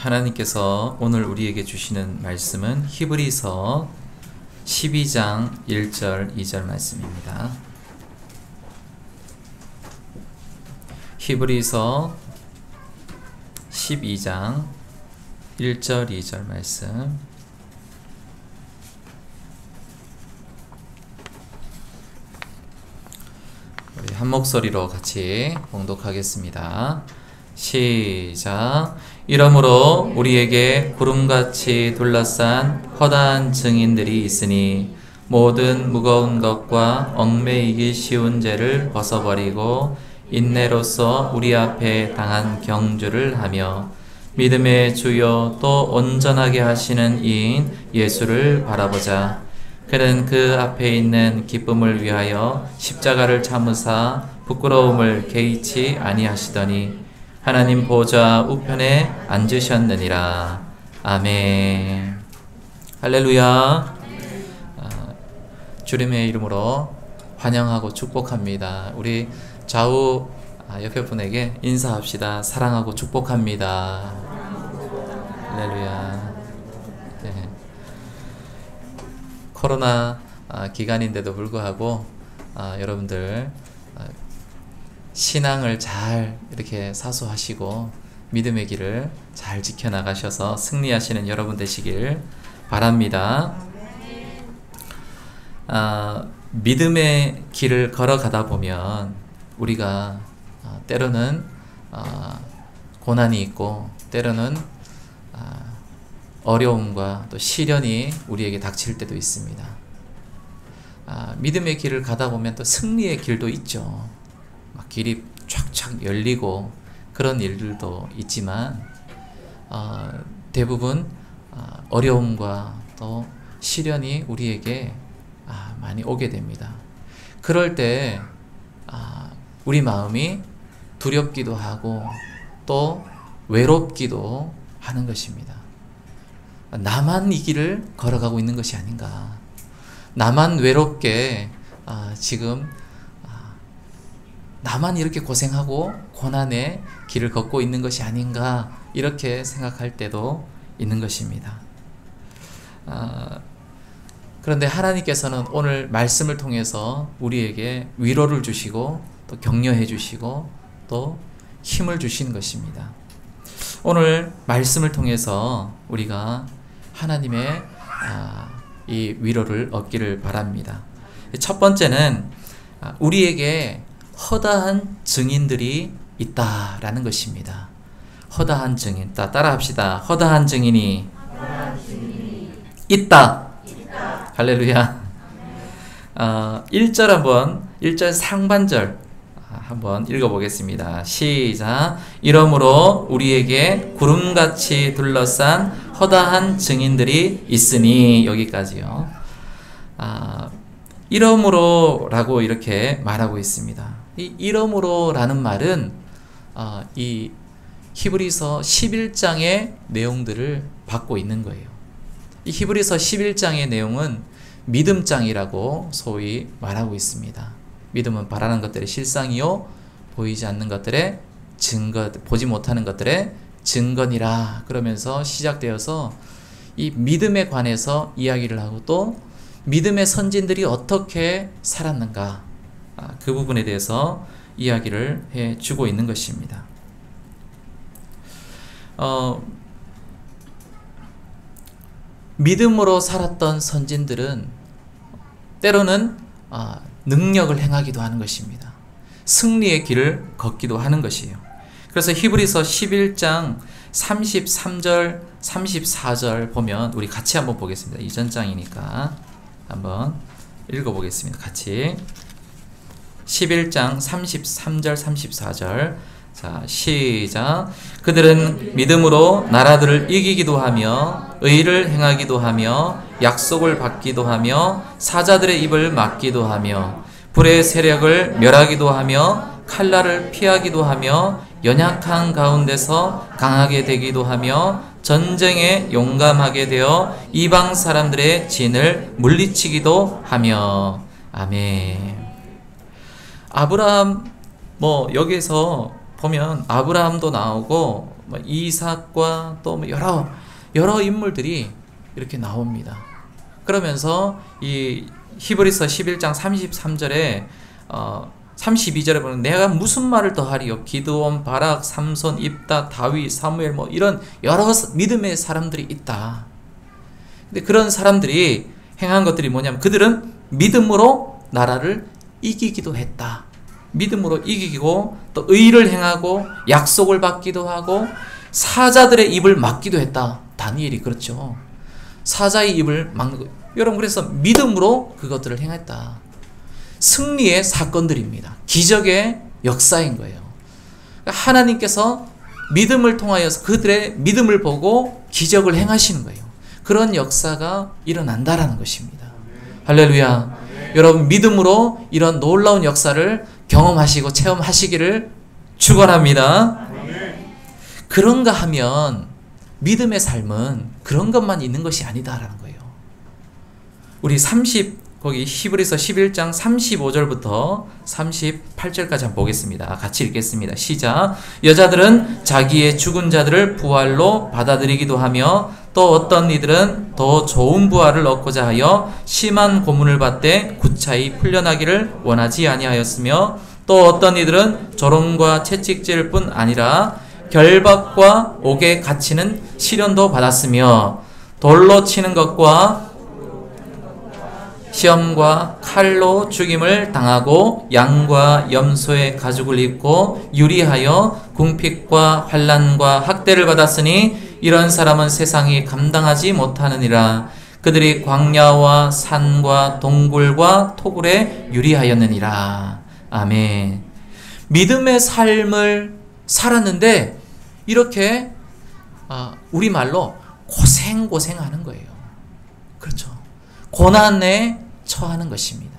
하나님께서 오늘 우리에게 주시는 말씀은 히브리서 12장 1절 2절 말씀입니다. 히브리서 12장 1절 2절 말씀. 우리 한 목소리로 같이 봉독하겠습니다. 시작. 이러므로 우리에게 구름같이 둘러싼 허다한 증인들이 있으니 모든 무거운 것과 얽매이기 쉬운 죄를 벗어버리고 인내로써 우리 앞에 당한 경주를 하며 믿음의 주요 또 온전하게 하시는 이인 예수를 바라보자. 그는 그 앞에 있는 기쁨을 위하여 십자가를 참으사 부끄러움을 개의치 아니하시더니 하나님 보좌 우편에 앉으셨느니라. 아멘. 할렐루야. 주님의 이름으로 환영하고 축복합니다. 우리 좌우 옆에 분에게 인사합시다. 사랑하고 축복합니다. 할렐루야. 네. 코로나 기간인데도 불구하고 여러분들 신앙을 잘 이렇게 사수하시고 믿음의 길을 잘 지켜나가셔서 승리하시는 여러분 되시길 바랍니다. 믿음의 길을 걸어가다 보면 우리가 때로는 고난이 있고 때로는 어려움과 또 시련이 우리에게 닥칠 때도 있습니다. 믿음의 길을 가다 보면 또 승리의 길도 있죠. 막 길이 촥촥 열리고 그런 일들도 있지만 대부분 어려움과 또 시련이 우리에게 많이 오게 됩니다. 그럴 때 우리 마음이 두렵기도 하고 또 외롭기도 하는 것입니다. 나만 이 길을 걸어가고 있는 것이 아닌가, 나만 외롭게 지금 나만 이렇게 고생하고 고난의 길을 걷고 있는 것이 아닌가, 이렇게 생각할 때도 있는 것입니다. 그런데 하나님께서는 오늘 말씀을 통해서 우리에게 위로를 주시고 또 격려해 주시고 또 힘을 주시는 것입니다. 오늘 말씀을 통해서 우리가 하나님의 이 위로를 얻기를 바랍니다. 첫 번째는 우리에게 허다한 증인들이 있다라는 것입니다. 허다한 증인. 따라 합시다. 허다한 증인이 있다. 할렐루야. 1절 한번, 1절 상반절 한번 읽어보겠습니다. 시작. 이러므로 우리에게 구름같이 둘러싼 허다한 증인들이 있으니, 여기까지요. 이러므로 라고 이렇게 말하고 있습니다. 이 이러므로 라는 말은 이 히브리서 11장의 내용들을 받고 있는 거예요. 이 히브리서 11장의 내용은 믿음장이라고 소위 말하고 있습니다. 믿음은 바라는 것들의 실상이요 보이지 않는 것들의 증거, 보지 못하는 것들의 증거니라 그러면서 시작되어서 이 믿음에 관해서 이야기를 하고 또 믿음의 선진들이 어떻게 살았는가, 그 부분에 대해서 이야기를 해주고 있는 것입니다. 믿음으로 살았던 선진들은 때로는 능력을 행하기도 하는 것입니다. 승리의 길을 걷기도 하는 것이에요. 그래서 히브리서 11장 33절 34절 보면 우리 같이 한번 보겠습니다. 이전 장이니까 한번 읽어보겠습니다. 같이 11장 33절 34절. 자, 시작. 그들은 믿음으로 나라들을 이기기도 하며 의를 행하기도 하며 약속을 받기도 하며 사자들의 입을 막기도 하며 불의 세력을 멸하기도 하며 칼날을 피하기도 하며 연약한 가운데서 강하게 되기도 하며 전쟁에 용감하게 되어 이방 사람들의 진을 물리치기도 하며. 아멘. 아브라함, 여기서 보면 아브라함도 나오고 뭐 이삭과 또 뭐 여러 인물들이 이렇게 나옵니다. 그러면서 이 히브리서 11장 33절에 32절에 보면 내가 무슨 말을 더하리요 기드온, 바락, 삼손, 입다, 다윗, 사무엘 뭐 이런 여러 믿음의 사람들이 있다. 근데 그런 사람들이 행한 것들이 뭐냐면 그들은 믿음으로 나라를 이기기도 했다. 믿음으로 이기고 또 의를 행하고 약속을 받기도 하고 사자들의 입을 막기도 했다. 다니엘이 그렇죠. 사자의 입을 막는 거. 여러분 그래서 믿음으로 그것들을 행했다. 승리의 사건들입니다. 기적의 역사인 거예요. 하나님께서 믿음을 통하여서 그들의 믿음을 보고 기적을 행하시는 거예요. 그런 역사가 일어난다라는 것입니다. 할렐루야. 여러분 믿음으로 이런 놀라운 역사를 경험하시고 체험하시기를 축원합니다. 그런가 하면 믿음의 삶은 그런 것만 있는 것이 아니다라는 거예요. 우리 거기 히브리서 11장 35절부터 38절까지 한번 보겠습니다. 같이 읽겠습니다. 시작. 여자들은 자기의 죽은 자들을 부활로 받아들이기도 하며 또 어떤 이들은 더 좋은 부활을 얻고자 하여 심한 고문을 받되 구차히 풀려나기를 원하지 아니하였으며 또 어떤 이들은 조롱과 채찍질 뿐 아니라 결박과 옥에 갇히는 시련도 받았으며 돌로 치는 것과 시험과 칼로 죽임을 당하고 양과 염소의 가죽을 입고 유리하여 궁핍과 환난과 학대를 받았으니 이런 사람은 세상이 감당하지 못하느니라. 그들이 광야와 산과 동굴과 토굴에 유리하였느니라. 아멘. 믿음의 삶을 살았는데 이렇게 우리말로 고생하는 거예요. 그렇죠. 고난에 처하는 것입니다.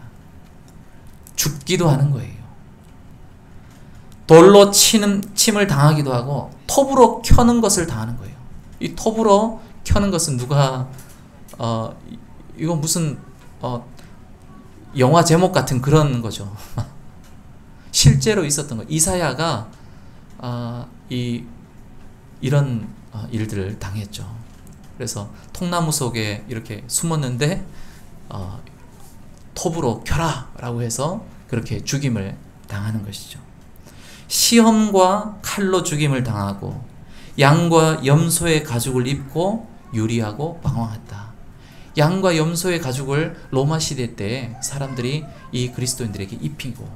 죽기도 하는 거예요. 돌로 침을 당하기도 하고 톱으로 켜는 것을 당하는 거예요. 이 톱으로 켜는 것은 누가 이거 무슨 영화 제목 같은 그런 거죠. 실제로 있었던 거. 이사야가 이런 일들을 당했죠. 그래서 통나무 속에 이렇게 숨었는데 톱으로 켜라 라고 해서 그렇게 죽임을 당하는 것이죠. 시험과 칼로 죽임을 당하고 양과 염소의 가죽을 입고 유리하고 방황했다. 양과 염소의 가죽을 로마 시대 때 사람들이 이 그리스도인들에게 입히고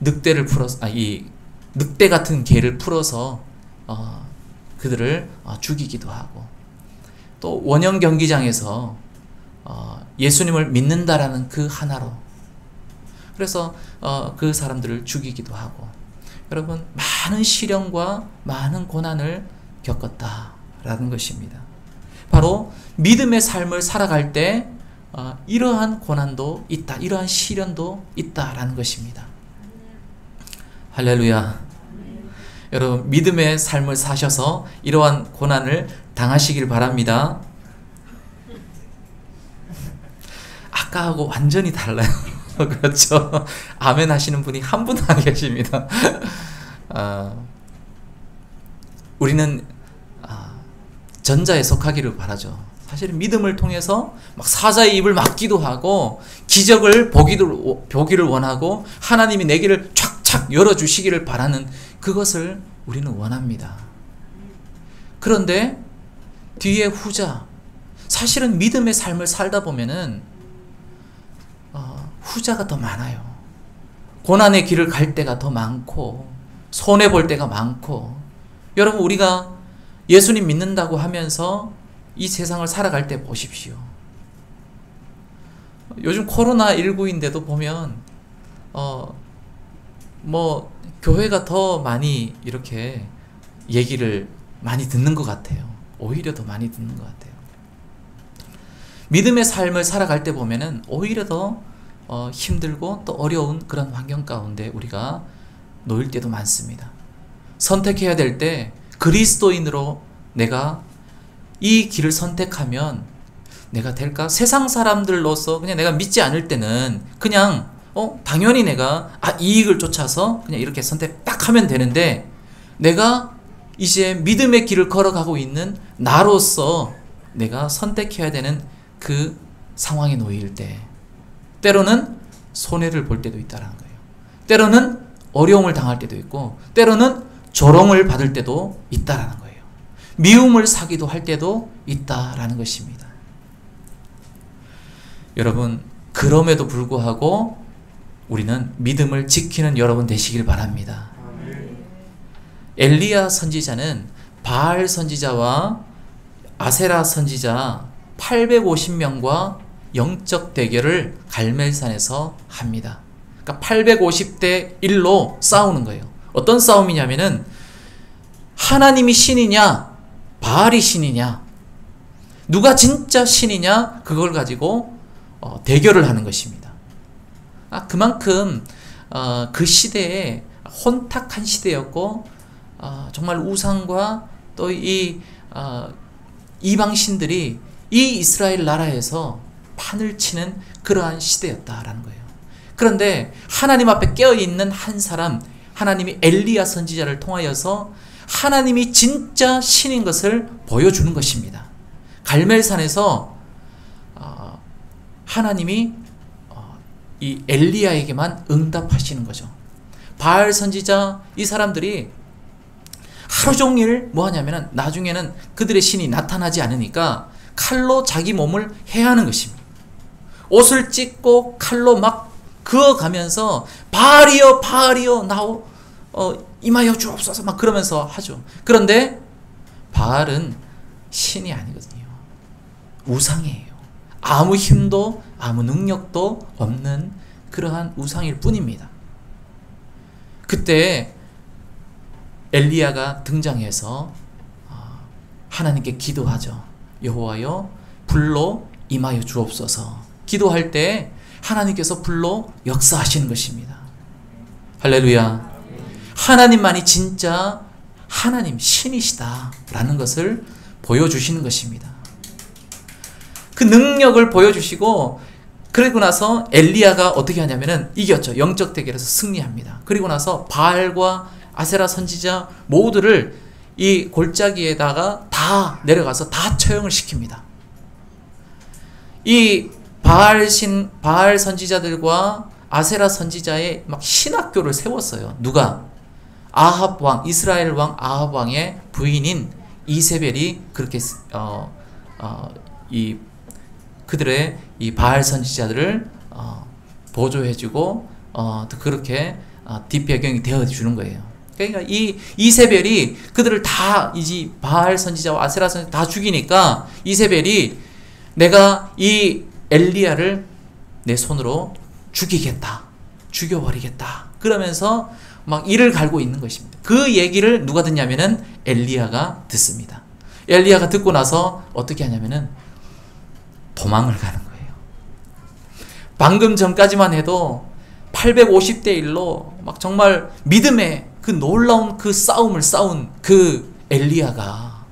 늑대를 풀어서 이 늑대 같은 개를 풀어서 그들을 죽이기도 하고 또 원형 경기장에서 예수님을 믿는다라는 그 하나로 그래서 그 사람들을 죽이기도 하고 여러분 많은 시련과 많은 고난을 겪었다라는 것입니다. 바로 믿음의 삶을 살아갈 때 이러한 고난도 있다, 이러한 시련도 있다라는 것입니다. 할렐루야. 여러분 믿음의 삶을 사셔서 이러한 고난을 당하시길 바랍니다. 아까하고 완전히 달라요. 그렇죠. 아멘 하시는 분이 한 분 안 계십니다. 우리는 전자에 속하기를 바라죠. 사실은 믿음을 통해서 막 사자의 입을 막기도 하고 기적을 보기를 원하고 하나님이 내 길을 촥촥 열어주시기를 바라는 그것을 우리는 원합니다. 그런데 뒤에 후자, 사실은 믿음의 삶을 살다 보면은 후자가 더 많아요. 고난의 길을 갈 때가 더 많고 손해볼 때가 많고 여러분 우리가 예수님 믿는다고 하면서 이 세상을 살아갈 때 보십시오. 요즘 코로나19인데도 보면 뭐 교회가 더 많이 이렇게 얘기를 많이 듣는 것 같아요. 오히려 더 많이 듣는 것 같아요. 믿음의 삶을 살아갈 때 보면은 오히려 더 힘들고 또 어려운 그런 환경 가운데 우리가 놓일 때도 많습니다. 선택해야 될 때 그리스도인으로 내가 이 길을 선택하면 내가 될까? 세상 사람들로서 그냥 내가 믿지 않을 때는 그냥 당연히 내가 이익을 쫓아서 그냥 이렇게 선택 딱 하면 되는데 내가 이제 믿음의 길을 걸어가고 있는 나로서 내가 선택해야 되는 그 상황에 놓일 때, 때로는 손해를 볼 때도 있다는 거예요. 때로는 어려움을 당할 때도 있고, 때로는 조롱을 받을 때도 있다라는 거예요. 미움을 사기도 할 때도 있다라는 것입니다. 여러분, 그럼에도 불구하고 우리는 믿음을 지키는 여러분 되시길 바랍니다. 엘리야 선지자는 바알 선지자와 아세라 선지자 850명과 영적 대결을 갈멜산에서 합니다. 그러니까 850대 1로 싸우는 거예요. 어떤 싸움이냐면은 하나님이 신이냐 바알이 신이냐, 누가 진짜 신이냐, 그걸 가지고 대결을 하는 것입니다. 그만큼 그 시대에 혼탁한 시대였고, 정말 우상과 또 이 이방신들이 이 이스라엘 나라에서 판을 치는 그러한 시대였다라는 거예요. 그런데 하나님 앞에 깨어있는 한 사람, 하나님이 엘리야 선지자를 통하여서 하나님이 진짜 신인 것을 보여주는 것입니다. 갈멜산에서 하나님이 이 엘리야에게만 응답하시는 거죠. 바알 선지자 이 사람들이 하루 종일 뭐 하냐면은 나중에는 그들의 신이 나타나지 않으니까 칼로 자기 몸을 해하는 것입니다. 옷을 찢고 칼로 막 그어가면서 바알이여 바알이여 나오 임하여 주옵소서 막 그러면서 하죠. 그런데 바알은 신이 아니거든요. 우상이에요. 아무 힘도 아무 능력도 없는 그러한 우상일 뿐입니다. 그때 엘리야가 등장해서 하나님께 기도하죠. 여호와여 불로 임하여 주옵소서. 기도할 때 하나님께서 불로 역사하시는 것입니다. 할렐루야. 하나님만이 진짜 하나님 신이시다라는 것을 보여주시는 것입니다. 그 능력을 보여주시고, 그리고 나서 엘리야가 어떻게 하냐면은 이겼죠. 영적 대결에서 승리합니다. 그리고 나서 바알과 아세라 선지자 모두를 이 골짜기에다가 다 내려가서 다 처형을 시킵니다. 이 바알 선지자들과 아세라 선지자의 막 신학교를 세웠어요. 누가? 아합 왕, 이스라엘 왕 아합 왕의 부인인 이세벨이 그렇게 그들의 이 바알 선지자들을 보조해주고 그렇게 뒷배경이 되어주는 거예요. 그러니까 이 이세벨이 그들을 다 이제 바알 선지자와 아세라 선지자 다 죽이니까 이세벨이 내가 이 엘리야를 내 손으로 죽이겠다, 죽여버리겠다 그러면서 막 이를 갈고 있는 것입니다. 그 얘기를 누가 듣냐면은 엘리야가 듣습니다. 엘리야가 듣고 나서 어떻게 하냐면은 도망을 가는 거예요. 방금 전까지만 해도 850대 1로 막 정말 믿음의 그 놀라운 그 싸움을 싸운 그 엘리야가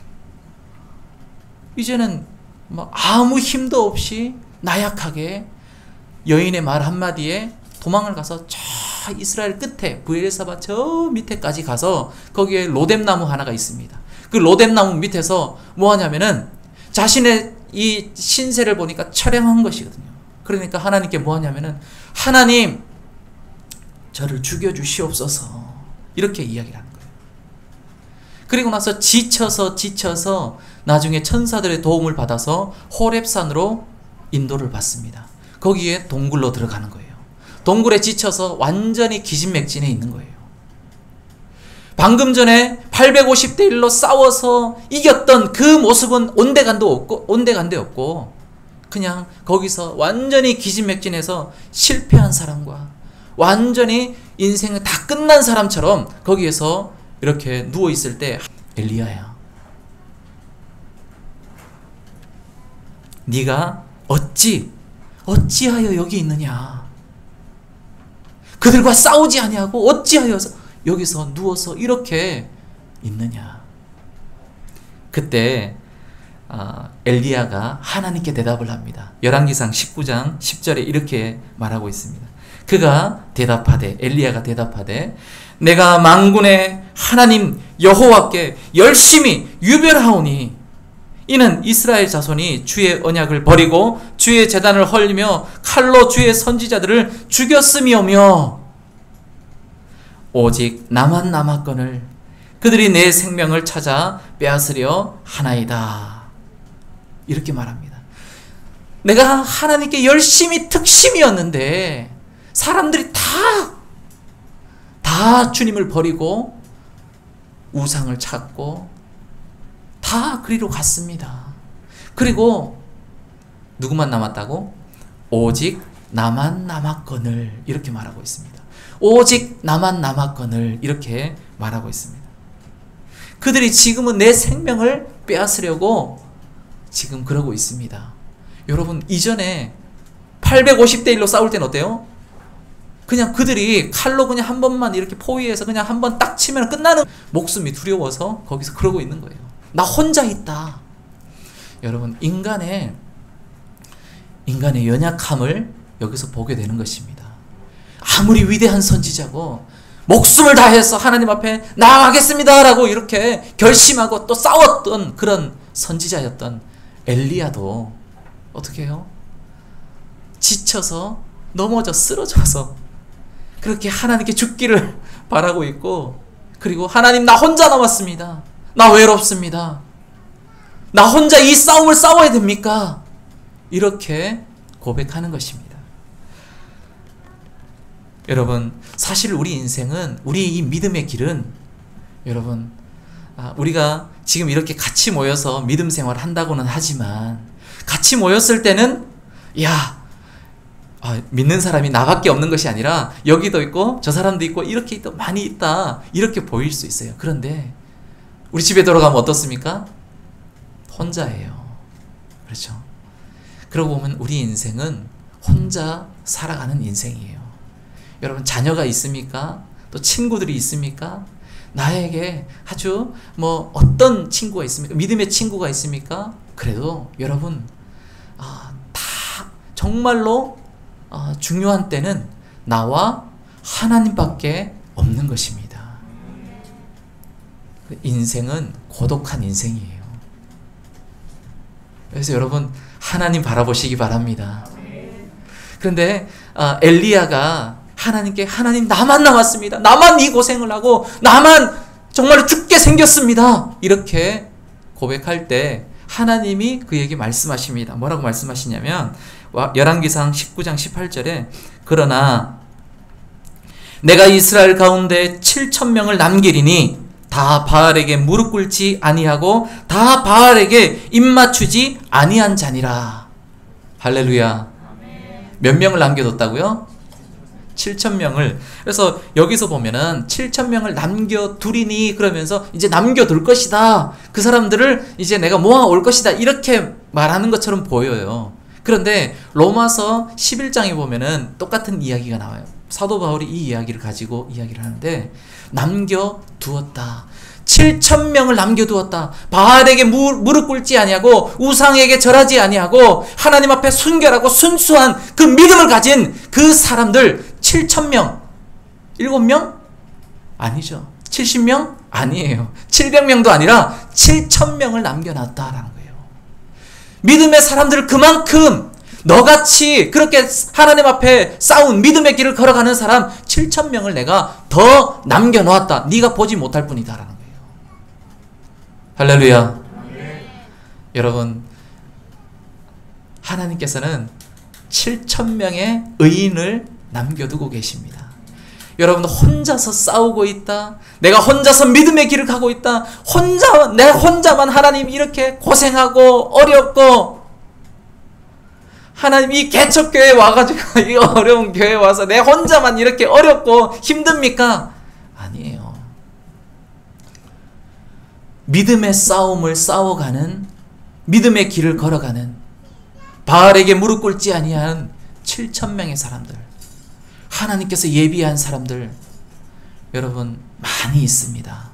이제는 막 아무 힘도 없이 나약하게 여인의 말 한마디에 도망을 가서 저 이스라엘 끝에 브엘사바 저 밑에까지 가서 거기에 로뎀나무 하나가 있습니다. 그 로뎀나무 밑에서 뭐 하냐면은 자신의 이 신세를 보니까 철량한 것이거든요. 그러니까 하나님께 뭐 하냐면은 하나님 저를 죽여주시옵소서 이렇게 이야기를 하는 거예요. 그리고 나서 지쳐서 나중에 천사들의 도움을 받아서 호렙산으로 인도를 받습니다. 거기에 동굴로 들어가는 거예요. 동굴에 지쳐서 완전히 기진맥진해 있는 거예요. 방금 전에 850대 1로 싸워서 이겼던 그 모습은 온데간데 없고 그냥 거기서 완전히 기진맥진해서 실패한 사람과 완전히 인생이 다 끝난 사람처럼 거기에서 이렇게 누워있을 때 엘리야야 네가 어찌하여 여기 있느냐, 그들과 싸우지 아니하고 어찌하여 여기서 누워서 이렇게 있느냐. 그때 엘리야가 하나님께 대답을 합니다. 열왕기상 19장 10절에 이렇게 말하고 있습니다. 그가 대답하되, 엘리야가 대답하되 내가 만군의 하나님 여호와께 열심히 유별하오니 이는 이스라엘 자손이 주의 언약을 버리고 주의 제단을 헐리며 칼로 주의 선지자들을 죽였음이오며 오직 나만 남았거늘 그들이 내 생명을 찾아 빼앗으려 하나이다. 이렇게 말합니다. 내가 하나님께 열심히 특심이었는데 사람들이 다 주님을 버리고 우상을 찾고 다 그리로 갔습니다. 그리고 누구만 남았다고? 오직 나만 남았거늘 이렇게 말하고 있습니다. 오직 나만 남았거늘 이렇게 말하고 있습니다. 그들이 지금은 내 생명을 빼앗으려고 지금 그러고 있습니다. 여러분, 이전에 850대 1로 싸울 때는 어때요? 그냥 그들이 칼로 그냥 한 번만 이렇게 포위해서 그냥 한 번 딱 치면 끝나는, 목숨이 두려워서 거기서 그러고 있는 거예요. 나 혼자 있다. 여러분, 인간의 연약함을 여기서 보게 되는 것입니다. 아무리 위대한 선지자고 목숨을 다해서 하나님 앞에 나아가겠습니다 라고 이렇게 결심하고 또 싸웠던 그런 선지자였던 엘리야도 어떻게 해요? 지쳐서 넘어져 쓰러져서 그렇게 하나님께 죽기를 바라고 있고, 그리고 하나님, 나 혼자 남았습니다. 나 외롭습니다. 나 혼자 이 싸움을 싸워야 됩니까? 이렇게 고백하는 것입니다. 여러분, 사실 우리 인생은, 우리 이 믿음의 길은, 여러분, 우리가 지금 이렇게 같이 모여서 믿음 생활을 한다고는 하지만, 같이 모였을 때는 믿는 사람이 나밖에 없는 것이 아니라 여기도 있고 저 사람도 있고 이렇게 또 많이 있다, 이렇게 보일 수 있어요. 그런데 우리 집에 돌아가면 어떻습니까? 혼자예요. 그렇죠? 그러고 보면 우리 인생은 혼자 살아가는 인생이에요. 여러분, 자녀가 있습니까? 또 친구들이 있습니까? 나에게 아주 어떤 친구가 있습니까? 믿음의 친구가 있습니까? 그래도 여러분, 다 정말로 중요한 때는 나와 하나님밖에 없는 것입니다. 인생은 고독한 인생이에요. 그래서 여러분, 하나님 바라보시기 바랍니다. 그런데 엘리야가 하나님께, 하나님, 나만 남았습니다. 나만 이 고생을 하고 나만 정말 죽게 생겼습니다. 이렇게 고백할 때 하나님이 그에게 말씀하십니다. 뭐라고 말씀하시냐면 열왕기상 19장 18절에 그러나 내가 이스라엘 가운데 7,000명을 남기리니 다 바알에게 무릎 꿇지 아니하고 다 바알에게 입맞추지 아니한 자니라. 할렐루야. 몇 명을 남겨뒀다고요? 7,000명을. 그래서 여기서 보면은 7,000명을 남겨두리니 그러면서 이제 남겨둘 것이다. 그 사람들을 이제 내가 모아올 것이다. 이렇게 말하는 것처럼 보여요. 그런데 로마서 11장에 보면은 똑같은 이야기가 나와요. 사도 바울이 이 이야기를 가지고 이야기를 하는데, 남겨두었다. 7,000명을 남겨두었다. 바알에게 무릎 꿇지 아니하고 우상에게 절하지 아니하고 하나님 앞에 순결하고 순수한 그 믿음을 가진 그 사람들 7,000명. 7명? 아니죠. 70명? 아니에요. 700명도 아니라 7,000명을 남겨놨다라는 거예요. 믿음의 사람들을 그만큼 너같이 그렇게 하나님 앞에 싸운 믿음의 길을 걸어가는 사람 7,000명을 내가 더 남겨놓았다. 네가 보지 못할 뿐이다라는 거예요. 할렐루야. 여러분, 하나님께서는 7,000명의 의인을 남겨두고 계십니다. 여러분, 혼자서 싸우고 있다. 내가 혼자서 믿음의 길을 가고 있다. 내 혼자만 하나님 이렇게 고생하고 어렵고, 하나님 이 개척교회에 와가지고 이 어려운 교회에 와서 내 혼자만 이렇게 어렵고 힘듭니까? 아니에요. 믿음의 싸움을 싸워가는, 믿음의 길을 걸어가는, 바알에게 무릎 꿇지 아니한 7,000명의 사람들, 하나님께서 예비한 사람들, 여러분 많이 있습니다.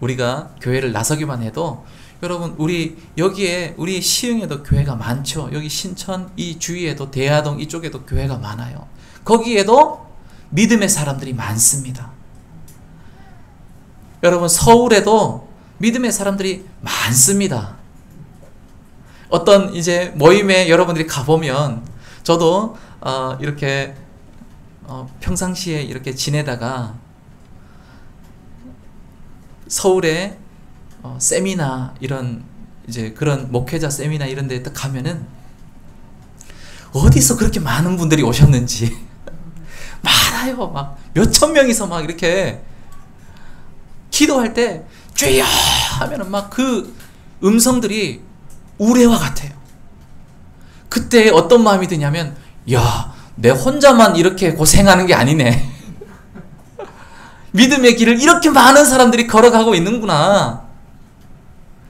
우리가 교회를 나서기만 해도, 여러분, 여기에 우리 시흥에도 교회가 많죠. 여기 신천 이 주위에도 대하동 이쪽에도 교회가 많아요. 거기에도 믿음의 사람들이 많습니다. 여러분, 서울에도 믿음의 사람들이 많습니다. 어떤 이제 모임에 여러분들이 가보면, 저도 이렇게 평상시에 이렇게 지내다가 서울에 세미나, 이런 이제 그런 목회자 세미나 이런 데 딱 가면은 어디서 그렇게 많은 분들이 오셨는지 많아요. 막 몇천 명이서 막 이렇게 기도할 때 주여 하면은 막 그 음성들이 우레와 같아요. 그때 어떤 마음이 드냐면, 야, 내 혼자만 이렇게 고생하는 게 아니네. 믿음의 길을 이렇게 많은 사람들이 걸어가고 있는구나.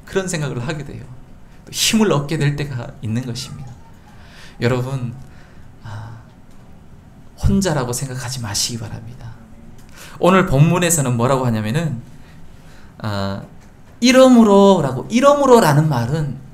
그런 생각을 하게 돼요. 또 힘을 얻게 될 때가 있는 것입니다. 여러분, 혼자라고 생각하지 마시기 바랍니다. 오늘 본문에서는 뭐라고 하냐면은 이러므로라는 말은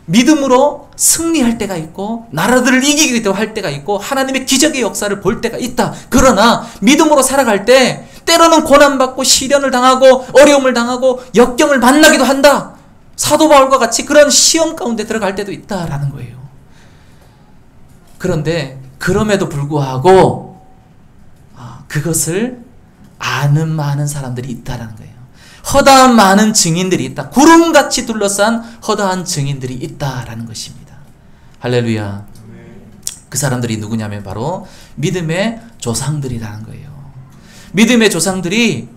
믿음으로 승리할 때가 있고 나라들을 이기기도 할 때가 있고 하나님의 기적의 역사를 볼 때가 있다. 그러나 믿음으로 살아갈 때 때로는 고난받고 시련을 당하고 어려움을 당하고 역경을 만나기도 한다. 사도 바울과 같이 그런 시험 가운데 들어갈 때도 있다라는 거예요. 그런데 그럼에도 불구하고 그것을 아는 많은 사람들이 있다라는 거예요. 허다한 많은 증인들이 있다. 구름같이 둘러싼 허다한 증인들이 있다라는 것입니다. 할렐루야. 그 사람들이 누구냐면 바로 믿음의 조상들이라는 거예요. 믿음의 조상들이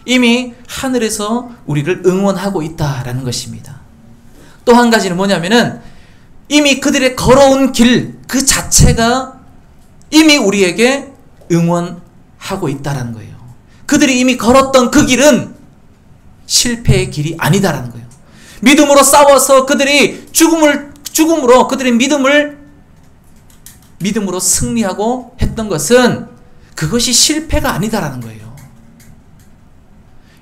이미 하늘에서 우리를 응원하고 있다라는 것입니다. 또 한 가지는 뭐냐면은 이미 그들의 걸어온 길 그 자체가 이미 우리에게 응원하고 있다라는 거예요. 그들이 이미 걸었던 그 길은 실패의 길이 아니다라는 거예요. 믿음으로 싸워서 그들이 죽음으로 그들의 믿음으로 승리하고 했던 것은 그것이 실패가 아니다라는 거예요.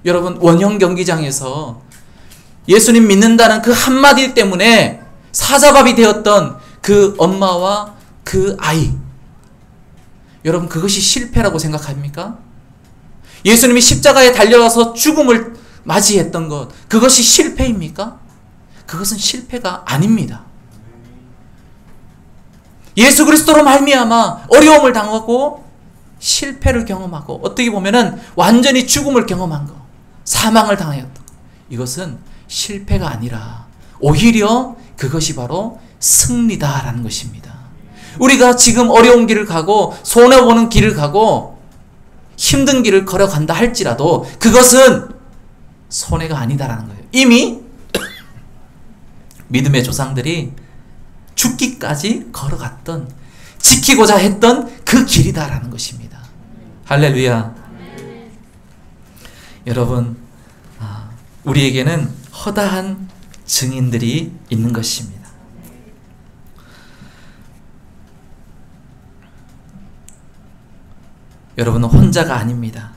여러분, 원형 경기장에서 예수님 믿는다는 그 한마디 때문에 사자밥이 되었던 그 엄마와 그 아이, 여러분, 그것이 실패라고 생각합니까? 예수님이 십자가에 달려가서 죽음을 맞이했던 것, 그것이 실패입니까? 그것은 실패가 아닙니다. 예수 그리스도로 말미암아 어려움을 당하고 실패를 경험하고 어떻게 보면은 완전히 죽음을 경험한 것, 사망을 당하였던 것, 이것은 실패가 아니라 오히려 그것이 바로 승리다라는 것입니다. 우리가 지금 어려운 길을 가고 손해보는 길을 가고 힘든 길을 걸어간다 할지라도 그것은 손해가 아니다라는 거예요. 이미 믿음의 조상들이 죽기까지 걸어갔던, 지키고자 했던 그 길이다라는 것입니다. 할렐루야. 여러분, 우리에게는 허다한 증인들이 있는 것입니다. 여러분은 혼자가 아닙니다.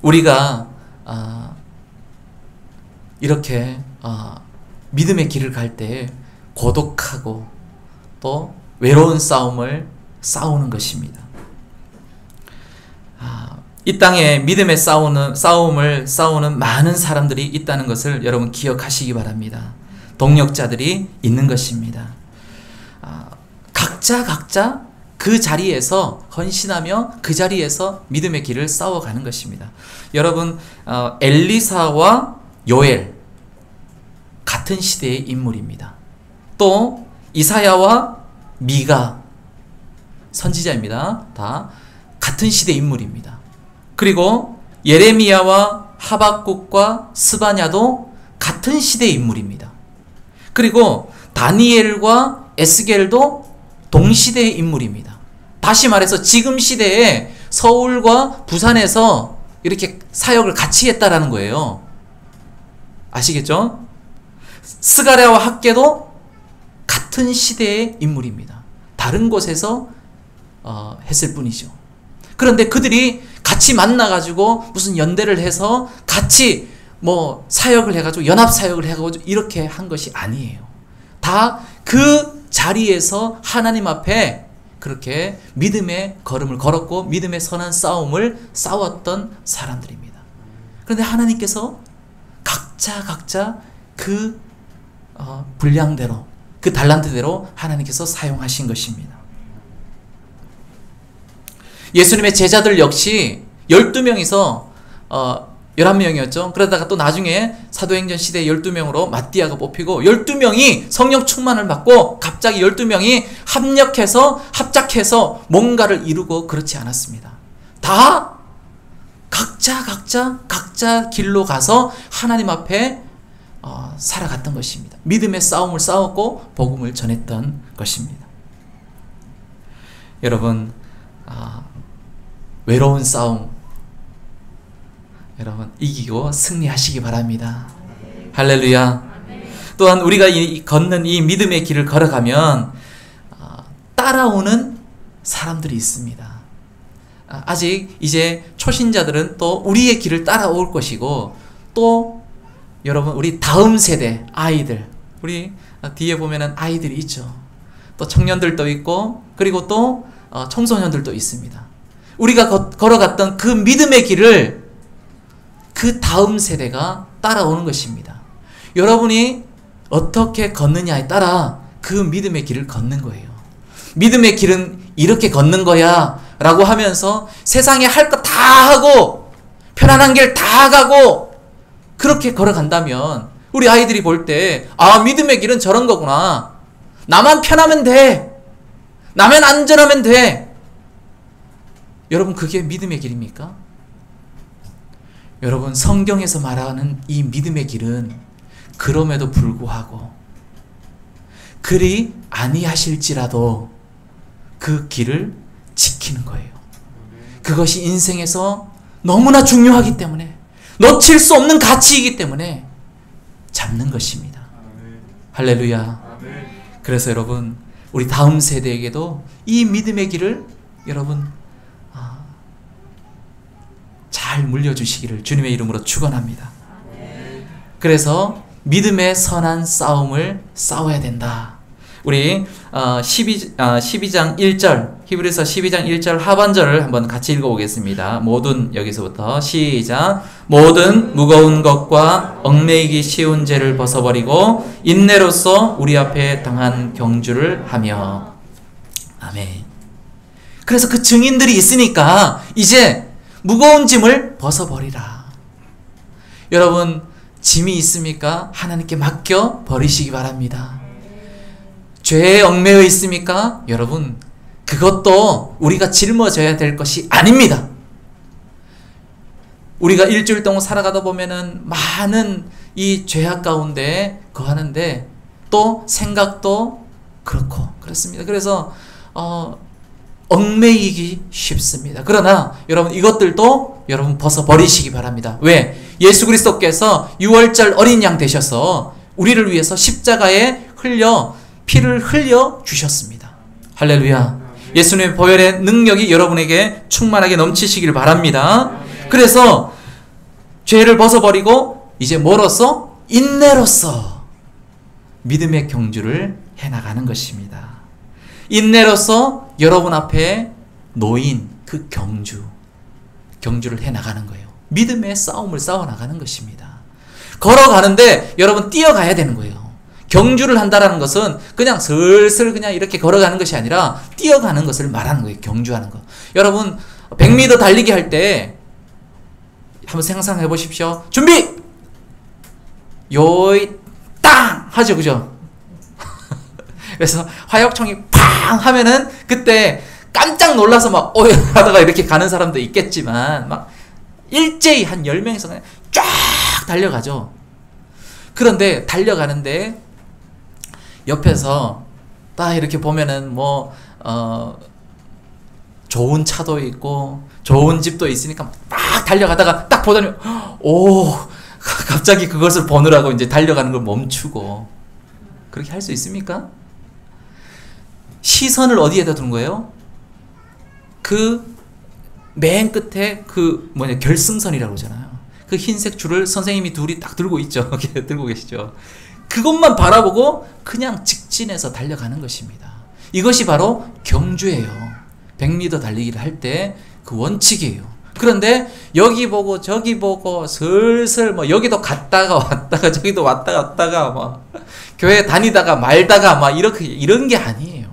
우리가 이렇게 믿음의 길을 갈 때 고독하고 또 외로운 싸움을 싸우는 것입니다. 이 땅에 믿음의 싸움을 싸우는 많은 사람들이 있다는 것을 여러분 기억하시기 바랍니다. 동력자들이 있는 것입니다. 각자 그 자리에서 헌신하며 그 자리에서 믿음의 길을 싸워가는 것입니다. 여러분, 엘리사와 요엘 같은 시대의 인물입니다. 또 이사야와 미가 선지자입니다. 다 같은 시대의 인물입니다. 그리고 예레미야와 하박국과 스바냐도 같은 시대의 인물입니다. 그리고 다니엘과 에스겔도 동시대의 인물입니다. 다시 말해서 지금 시대에 서울과 부산에서 이렇게 사역을 같이 했다라는 거예요. 아시겠죠? 스가랴와 학개도 같은 시대의 인물입니다. 다른 곳에서 했을 뿐이죠. 그런데 그들이 같이 만나가지고 무슨 연대를 해서 같이 사역을 해가지고 연합사역을 해가지고 이렇게 한 것이 아니에요. 다 그 자리에서 하나님 앞에 그렇게 믿음의 걸음을 걸었고 믿음의 선한 싸움을 싸웠던 사람들입니다. 그런데 하나님께서 각자 그 분량대로, 그 달란트대로 하나님께서 사용하신 것입니다. 예수님의 제자들 역시 12명이서 11명이었죠. 그러다가 또 나중에 사도행전 시대에 12명으로 마띠아가 뽑히고 12명이 성령 충만을 받고 갑자기 12명이 합작해서 뭔가를 이루고 그렇지 않았습니다. 다 각자 길로 가서 하나님 앞에 살아갔던 것입니다. 믿음의 싸움을 싸웠고 복음을 전했던 것입니다. 여러분, 외로운 싸움 여러분 이기고 승리하시기 바랍니다. 할렐루야. 또한 우리가 걷는 이 믿음의 길을 걸어가면 따라오는 사람들이 있습니다. 아직 이제 초신자들은 또 우리의 길을 따라올 것이고, 또 여러분 우리 다음 세대 아이들, 우리 뒤에 보면은 아이들이 있죠. 또 청년들도 있고 그리고 또 청소년들도 있습니다. 우리가 걸어갔던 그 믿음의 길을 그 다음 세대가 따라오는 것입니다. 여러분이 어떻게 걷느냐에 따라 그 믿음의 길을 걷는 거예요. 믿음의 길은 이렇게 걷는 거야 라고 하면서 세상에 할 거 다 하고 편안한 길 다 가고 그렇게 걸어간다면 우리 아이들이 볼 때 믿음의 길은 저런 거구나. 나만 편하면 돼. 나만 안전하면 돼. 여러분 그게 믿음의 길입니까? 여러분 성경에서 말하는 이 믿음의 길은 그럼에도 불구하고 그리 아니하실지라도 그 길을 지키는 거예요. 그것이 인생에서 너무나 중요하기 때문에, 놓칠 수 없는 가치이기 때문에 잡는 것입니다. 할렐루야. 그래서 여러분 우리 다음 세대에게도 이 믿음의 길을 여러분 잘 물려주시기를 주님의 이름으로 축원합니다. 그래서 믿음의 선한 싸움을 싸워야 된다. 우리 12장 1절, 히브리서 12장 1절 하반절을 한번 같이 읽어보겠습니다. 모든, 여기서부터 시작. 모든 무거운 것과 얽매이기 쉬운 죄를 벗어버리고 인내로써 우리 앞에 당한 경주를 하며. 아멘. 그래서 그 증인들이 있으니까 이제 무거운 짐을 벗어버리라. 여러분 짐이 있습니까? 하나님께 맡겨 버리시기 바랍니다. 죄에 얽매여 있습니까? 여러분 그것도 우리가 짊어져야 될 것이 아닙니다. 우리가 일주일 동안 살아가다 보면은 많은 이 죄악 가운데 거하는데 또 생각도 그렇고 그렇습니다. 그래서 얽매이기 쉽습니다. 그러나 여러분 이것들도 여러분 벗어버리시기 바랍니다. 왜? 예수 그리스도께서 6월절 어린 양 되셔서 우리를 위해서 십자가에 피를 흘려 주셨습니다. 할렐루야. 예수님의 보혈의 능력이 여러분에게 충만하게 넘치시길 바랍니다. 그래서 죄를 벗어버리고 이제 뭐로써? 인내로써 믿음의 경주를 해나가는 것입니다. 인내로써 여러분 앞에 놓인 그 경주를 해나가는 거예요. 믿음의 싸움을 싸워나가는 것입니다. 걸어가는데 여러분 뛰어가야 되는 거예요. 경주를 한다라는 것은 그냥 슬슬 그냥 이렇게 걸어가는 것이 아니라 뛰어가는 것을 말하는 거예요. 경주하는 거. 여러분 100m 달리기 할 때 한번 상상해 보십시오. 준비! 요이 땅! 하죠. 그죠? 그래서 화약총이 팡! 하면은 그때 깜짝 놀라서 막 하다가 이렇게 가는 사람도 있겠지만 막 일제히 한 10명이서 그냥 쫙 달려가죠. 그런데 달려가는데 옆에서 딱 이렇게 보면은 좋은 차도 있고 좋은 집도 있으니까 막 달려가다가 딱 보더니 갑자기 그것을 보느라고 이제 달려가는 걸 멈추고. 그렇게 할 수 있습니까? 시선을 어디에다 두는 거예요? 그 맨 끝에 결승선이라고 하잖아요. 그 흰색 줄을 선생님이 둘이 딱 들고 있죠. 들고 계시죠. 그것만 바라보고 그냥 직진해서 달려가는 것입니다. 이것이 바로 경주예요. 100m 달리기를 할 때 그 원칙이에요. 그런데 여기 보고 저기 보고 슬슬 뭐 여기도 갔다가 왔다가 저기도 왔다 갔다가 막 교회 다니다가 말다가 막 이렇게 이런 게 아니에요.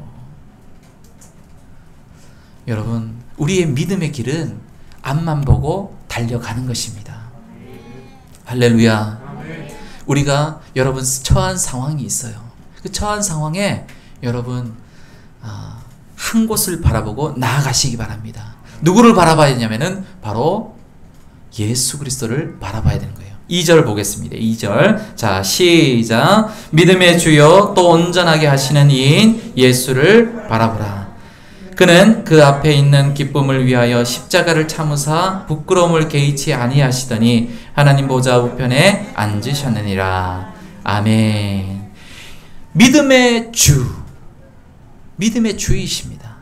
여러분, 우리의 믿음의 길은 앞만 보고 달려가는 것입니다. 할렐루야. 우리가 여러분 처한 상황이 있어요. 그 처한 상황에 여러분 한 곳을 바라보고 나아가시기 바랍니다. 누구를 바라봐야 되냐면은 바로 예수 그리스도를 바라봐야 되는 거예요. 2절 보겠습니다. 2절. 자, 시작. 믿음의 주요 또 온전하게 하시는 이인 예수를 바라보라. 그는 그 앞에 있는 기쁨을 위하여 십자가를 참으사 부끄러움을 개의치 아니하시더니 하나님 보좌 우편에 앉으셨느니라. 아멘. 믿음의 주, 믿음의 주이십니다.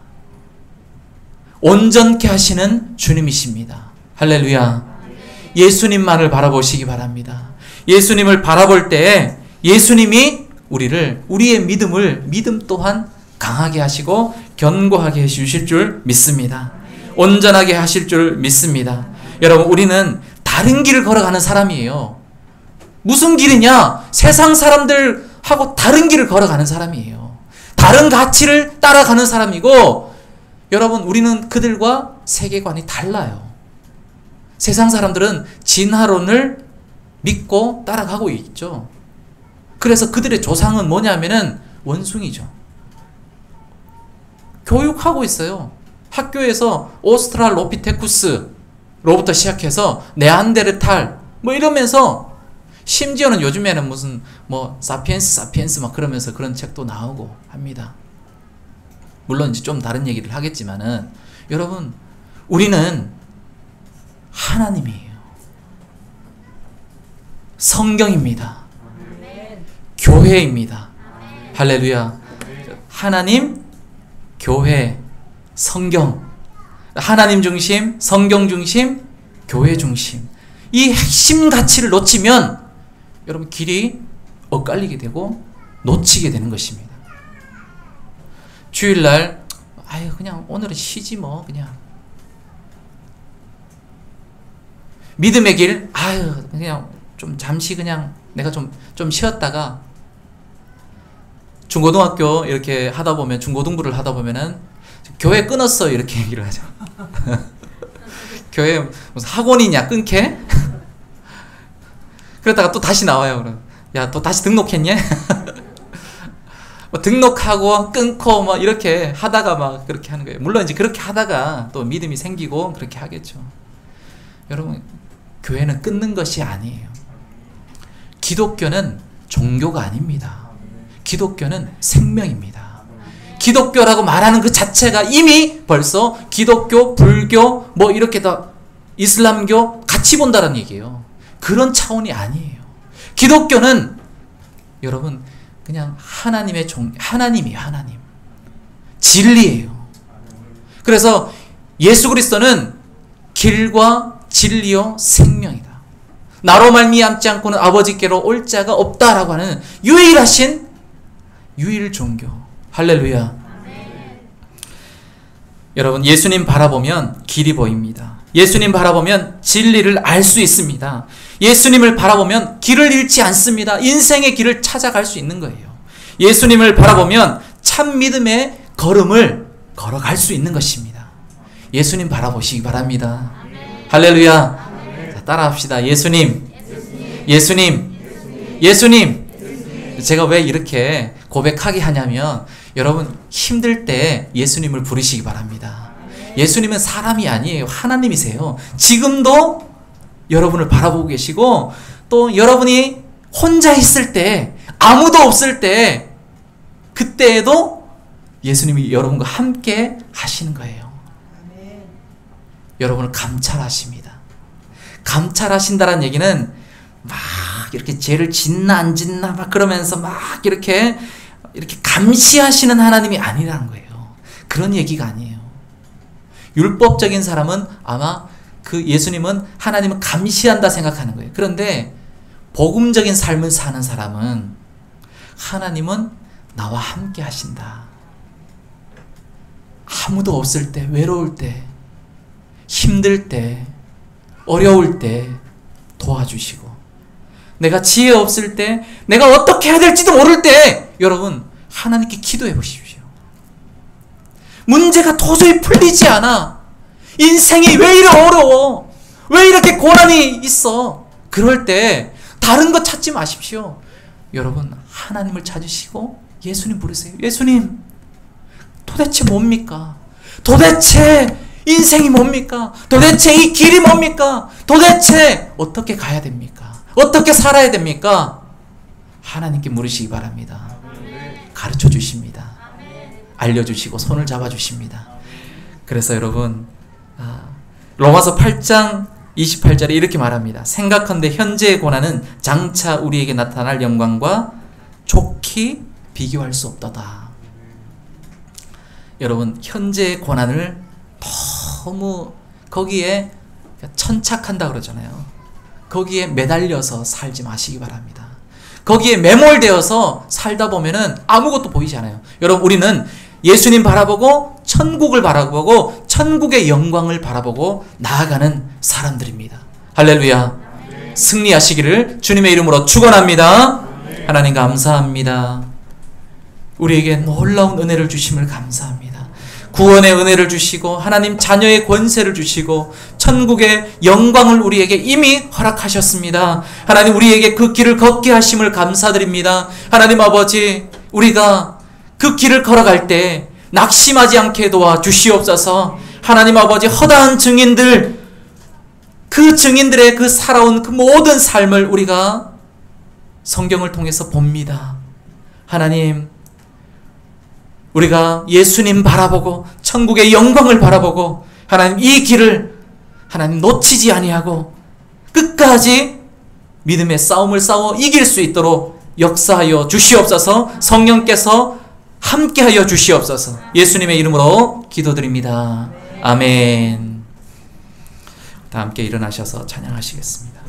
온전케 하시는 주님이십니다. 할렐루야. 예수님만을 바라보시기 바랍니다. 예수님을 바라볼 때 예수님이 우리의 믿음 또한 강하게 하시고 견고하게 해주실 줄 믿습니다. 온전하게 하실 줄 믿습니다. 여러분, 우리는 다른 길을 걸어가는 사람이에요. 무슨 길이냐? 세상 사람들하고 다른 길을 걸어가는 사람이에요. 다른 가치를 따라가는 사람이고, 여러분, 우리는 그들과 세계관이 달라요. 세상 사람들은 진화론을 믿고 따라가고 있죠. 그래서 그들의 조상은 뭐냐면은 원숭이죠. 교육하고 있어요. 학교에서 오스트랄로피테쿠스로부터 시작해서 네안데르탈 뭐 이러면서, 심지어는 요즘에는 무슨 뭐 사피엔스 막 그러면서 그런 책도 나오고 합니다. 물론 이제 좀 다른 얘기를 하겠지만은, 여러분, 우리는 하나님이에요. 성경입니다. 교회입니다. 할렐루야. 하나님, 교회, 성경. 하나님 중심, 성경 중심, 교회 중심. 이 핵심 가치를 놓치면 여러분 길이 엇갈리게 되고 놓치게 되는 것입니다. 주일날 그냥 오늘은 쉬지 뭐, 그냥 믿음의 길, 그냥 좀 잠시 그냥 내가 좀 쉬었다가, 중고등학교 이렇게 하다 보면, 중고등부를 하다 보면은 교회 끊었어 이렇게 얘기를 하죠. 교회 무슨 학원이냐 끊게? 그러다가 또 다시 나와요. 그럼 야, 또 다시 등록했냐? 뭐 등록하고 끊고 뭐 이렇게 하다가 막 그렇게 하는 거예요. 물론 이제 그렇게 하다가 또 믿음이 생기고 그렇게 하겠죠. 여러분, 교회는 끊는 것이 아니에요. 기독교는 종교가 아닙니다. 기독교는 생명입니다. 기독교라고 말하는 그 자체가 이미 벌써 기독교, 불교, 뭐 이렇게 다 이슬람교 같이 본다는 얘기예요. 그런 차원이 아니에요. 기독교는 여러분 그냥 하나님의 하나님이에요. 하나님. 진리예요. 그래서 예수 그리스도는 길과 진리요 생명이다. 나로 말미암지 않고는 아버지께로 올 자가 없다라고 하는 유일하신 유일 종교. 할렐루야. 여러분, 예수님 바라보면 길이 보입니다. 예수님 바라보면 진리를 알 수 있습니다. 예수님을 바라보면 길을 잃지 않습니다. 인생의 길을 찾아갈 수 있는 거예요. 예수님을 바라보면 참 믿음의 걸음을 걸어갈 수 있는 것입니다. 예수님 바라보시기 바랍니다. 할렐루야. 자, 따라합시다. 예수님. 제가 왜 이렇게 고백하게 하냐면, 여러분 힘들 때 예수님을 부르시기 바랍니다. 예수님은 사람이 아니에요. 하나님이세요. 지금도 여러분을 바라보고 계시고, 또 여러분이 혼자 있을 때, 아무도 없을 때, 그때에도 예수님이 여러분과 함께 하시는 거예요. 여러분을 감찰하십니다. 감찰하신다는 얘기는 막 이렇게 죄를 짓나 안 짓나 막 그러면서 막 이렇게 감시하시는 하나님이 아니라는 거예요. 그런 얘기가 아니에요. 율법적인 사람은 아마 그 예수님은 하나님은 감시한다 생각하는 거예요. 그런데 복음적인 삶을 사는 사람은 하나님은 나와 함께 하신다. 아무도 없을 때, 외로울 때, 힘들 때, 어려울 때 도와주시고, 내가 지혜 없을 때, 내가 어떻게 해야 될지도 모를 때, 여러분 하나님께 기도해 보십시오. 문제가 도저히 풀리지 않아. 인생이 왜 이렇게 어려워? 왜 이렇게 고난이 있어? 그럴 때 다른 거 찾지 마십시오. 여러분 하나님을 찾으시고 예수님 부르세요. 예수님, 도대체 뭡니까? 도대체 인생이 뭡니까? 도대체 이 길이 뭡니까? 도대체 어떻게 가야 됩니까? 어떻게 살아야 됩니까? 하나님께 물으시기 바랍니다. 가르쳐 주십니다. 알려주시고 손을 잡아주십니다. 그래서 여러분, 로마서 8장 28절에 이렇게 말합니다. 생각한데 현재의 고난은 장차 우리에게 나타날 영광과 좋게 비교할 수 없도다. 여러분, 현재의 고난을 너무 거기에 천착한다 그러잖아요. 거기에 매달려서 살지 마시기 바랍니다. 거기에 매몰되어서 살다 보면은 아무것도 보이지 않아요. 여러분, 우리는 예수님 바라보고 천국을 바라보고 천국의 영광을 바라보고 나아가는 사람들입니다. 할렐루야. 승리하시기를 주님의 이름으로 축원합니다. 하나님 감사합니다. 우리에게 놀라운 은혜를 주심을 감사합니다. 구원의 은혜를 주시고 하나님 자녀의 권세를 주시고 천국의 영광을 우리에게 이미 허락하셨습니다. 하나님, 우리에게 그 길을 걷게 하심을 감사드립니다. 하나님 아버지, 우리가 그 길을 걸어갈 때 낙심하지 않게 도와주시옵소서. 하나님 아버지, 허다한 증인들, 그 증인들의 그 살아온 그 모든 삶을 우리가 성경을 통해서 봅니다. 하나님, 우리가 예수님 바라보고 천국의 영광을 바라보고 하나님 이 길을 하나님 놓치지 아니하고 끝까지 믿음의 싸움을 싸워 이길 수 있도록 역사하여 주시옵소서. 성령께서 함께하여 주시옵소서. 예수님의 이름으로 기도드립니다. 아멘. 다 함께 일어나셔서 찬양하시겠습니다.